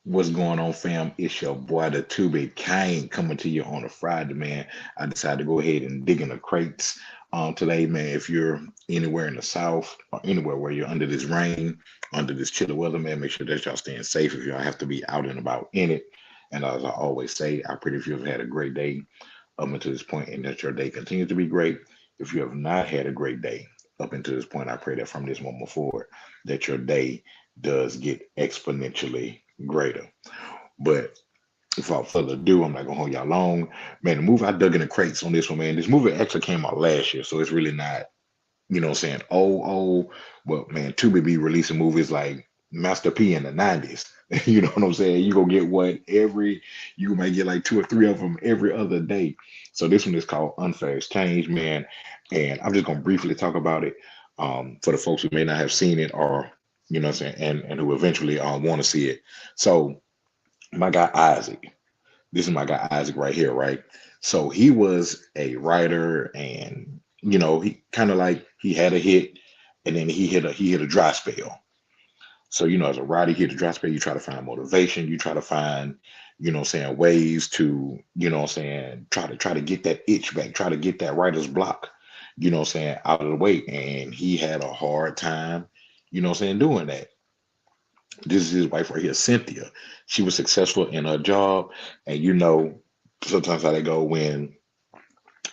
What's going on, fam? It's your boy, the Tubi Kane, coming to you on a Friday, man. I decided to go ahead and dig in the crates today, man. If you're anywhere in the South or anywhere where you're under this rain, under this chilly weather, man, make sure that y'all staying safe if y'all have to be out and about in it. And as I always say, I pray if you've had a great day up until this point and that your day continues to be great. If you have not had a great day up until this point, I pray that from this moment forward, that your day does get exponentially greater. But without further ado, I'm not gonna hold y'all long. Man, the movie I dug in the crates on this one, man. This movie actually came out last year, so it's really not, what I'm saying, oh. But man, Tubi be releasing movies like Master P in the 90s. You know what I'm saying? You gonna get what you might get like two or three of them every other day. So this one is called Unfair Exchange, man. And I'm just gonna briefly talk about it for the folks who may not have seen it or, what I'm saying, and who eventually want to see it. So my guy Isaac. This is my guy Isaac right here, right? So he was a writer, and he kind of like he had a hit, and then he hit a dry spell. So as a writer, you hit a dry spell. You try to find motivation. You try to find, ways to, try to get that itch back. Try to get that writer's block, out of the way. And he had a hard time, doing that. This is his wife right here, Cynthia. She was successful in her job, and sometimes how they go when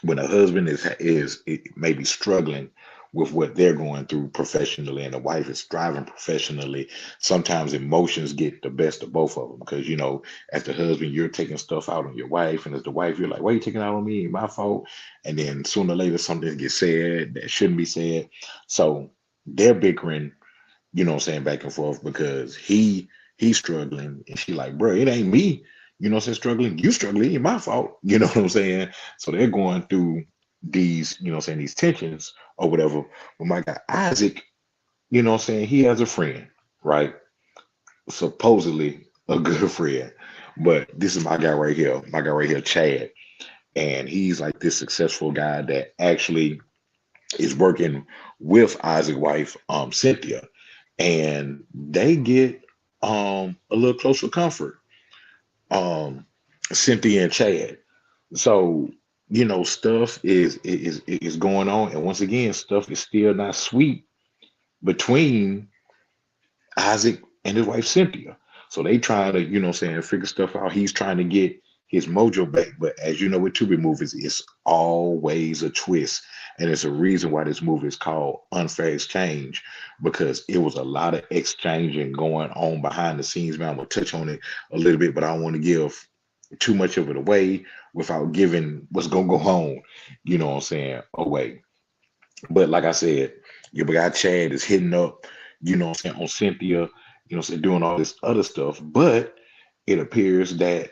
a husband is maybe struggling with what they're going through professionally, and the wife is striving professionally. Sometimes emotions get the best of both of them because as the husband, you're taking stuff out on your wife, and as the wife, you're like, "Why are you taking it out on me? My fault." And then sooner or later, something gets said that shouldn't be said. So they're bickering, back and forth because he's struggling and she like, bro, it ain't me, struggling. You struggling, it ain't my fault. You know what I'm saying? So they're going through these, these tensions or whatever. But my guy Isaac, he has a friend, right? Supposedly a good friend. But this is my guy right here, Chad. And he's like this successful guy that actually is working with Isaac's wife, Cynthia, and they get a little closer comfort, um Cynthia and Chad. So stuff is going on, and once again stuff is still not sweet between Isaac and his wife Cynthia. So they trying to, figure stuff out. He's trying to get his mojo back. But as you know, with Tubi movies, it's always a twist. And it's a reason why this movie is called Unfair Exchange, because it was a lot of exchanging going on behind the scenes. Man, I'm gonna touch on it a little bit, but I don't want to give too much of it away without giving what's gonna go on, away. But like I said, your guy Chad is hitting up, on Cynthia, doing all this other stuff. But it appears that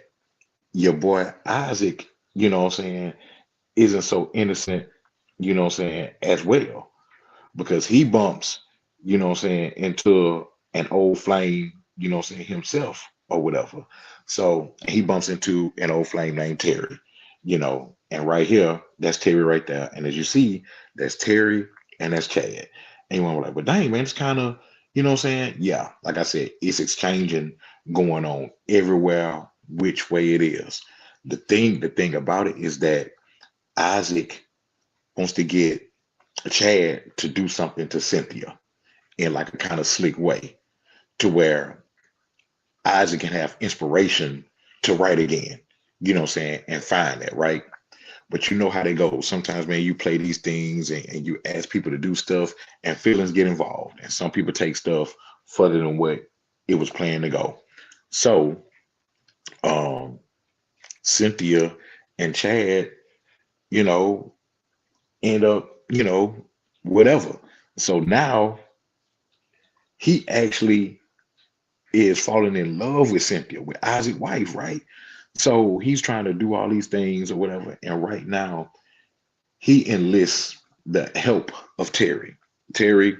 your boy Isaac, isn't so innocent, as well. Because he bumps, into an old flame, himself or whatever. So he bumps into an old flame named Terry, and right here, that's Terry right there. And as you see, that's Terry and that's Chad. And you want to be like, but dang, man, it's kind of, Yeah, like I said, it's exchanging going on everywhere, which way it is. The thing about it is that Isaac wants to get Chad to do something to Cynthia in like a kind of slick way to where Isaac can have inspiration to write again, and find that, right? But you know how they go. Sometimes, man, you play these things and you ask people to do stuff and feelings get involved. And some people take stuff further than what it was planned to go. So, um, Cynthia and Chad, you know, end up, whatever. So now he actually is falling in love with Cynthia, with Isaac's wife, right? So he's trying to do all these things or whatever. And right now, he enlists the help of Terry. Terry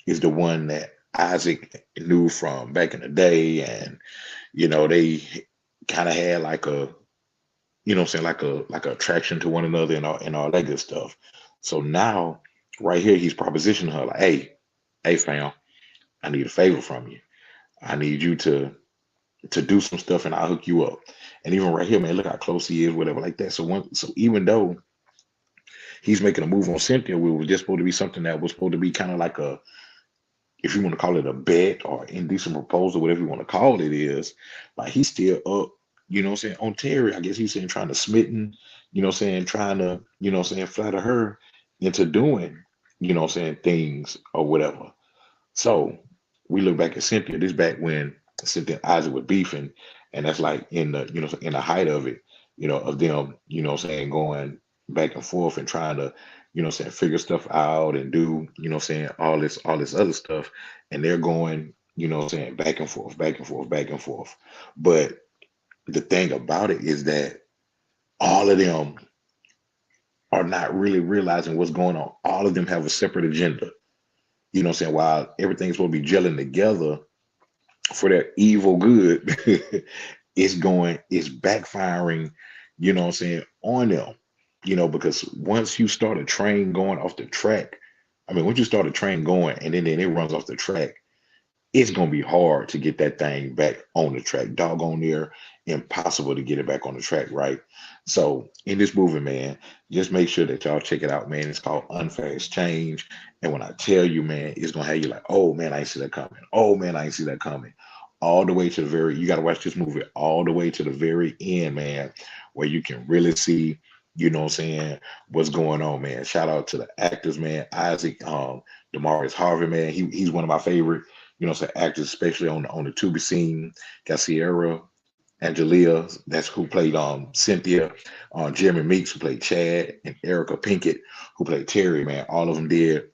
is the one that Isaac knew from back in the day. And, they kind of had like a, like a attraction to one another and all that good stuff. So now, right here, he's propositioning her like, hey, fam, I need a favor from you. I need you to to do some stuff and I'll hook you up. And even right here, man, look how close he is, whatever like that. So even though he's making a move on Cynthia, we was just supposed to be something that was supposed to be kind of like a, if you want to call it a bet or indecent proposal, whatever you want to call it is, like he's still up, on Terry. I guess he's saying trying to smitten, trying to, flatter her into doing, things or whatever. So we look back at Cynthia. This back when Cynthia and Isaac were beefing, and that's like in the in the height of it, of them, going back and forth and trying to, figure stuff out and do, all this other stuff, and they're going, back and forth, back and forth, back and forth. But the thing about it is that all of them are not really realizing what's going on. All of them have a separate agenda. While everything's supposed to be gelling together for their evil good, it's backfiring, on them, because once you start a train going off the track, I mean, once you start a train going and then it runs off the track, it's gonna be hard to get that thing back on the track. Doggone near impossible to get it back on the track, right? So in this movie, man, just make sure that y'all check it out, man. It's called Unfair Exchange. And when I tell you, man, it's gonna have you like, oh man, I ain't see that coming. Oh man, I ain't see that coming. All the way to the very, you gotta watch this movie all the way to the very end, man, where you can really see, what's going on, man. Shout out to the actors, man. Isaac, Demarius Harvey, man. He's one of my favorite actors, especially on the Tubi scene. Got Sierra Angelia, that's who played Cynthia, Jeremy Meeks, who played Chad, and Erica Pinkett, who played Terry, man. All of them did,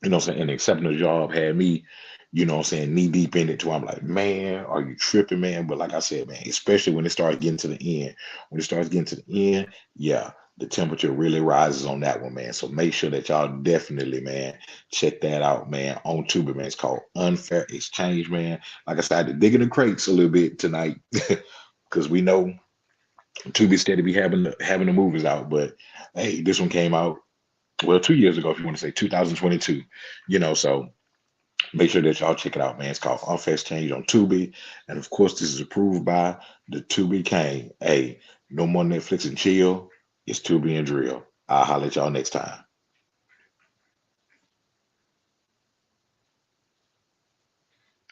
an exceptional job, had me, knee deep in it too. I'm like, man, are you tripping, man? But like I said, man, especially when it starts getting to the end. When it starts getting to the end, yeah, the temperature really rises on that one, man. So make sure that y'all definitely, man, check that out, man, on Tubi, man. It's called Unfair Exchange, man. Like I said, I had to dig in the crates a little bit tonight because we know Tubi steady be having the movies out. But hey, this one came out, well, 2 years ago, if you want to say 2022, so make sure that y'all check it out, man. It's called Unfair Exchange on Tubi. And of course, this is approved by the Tubi King. Hey, no more Netflix and chill. It's Tubi and drill. I'll holler at y'all next time.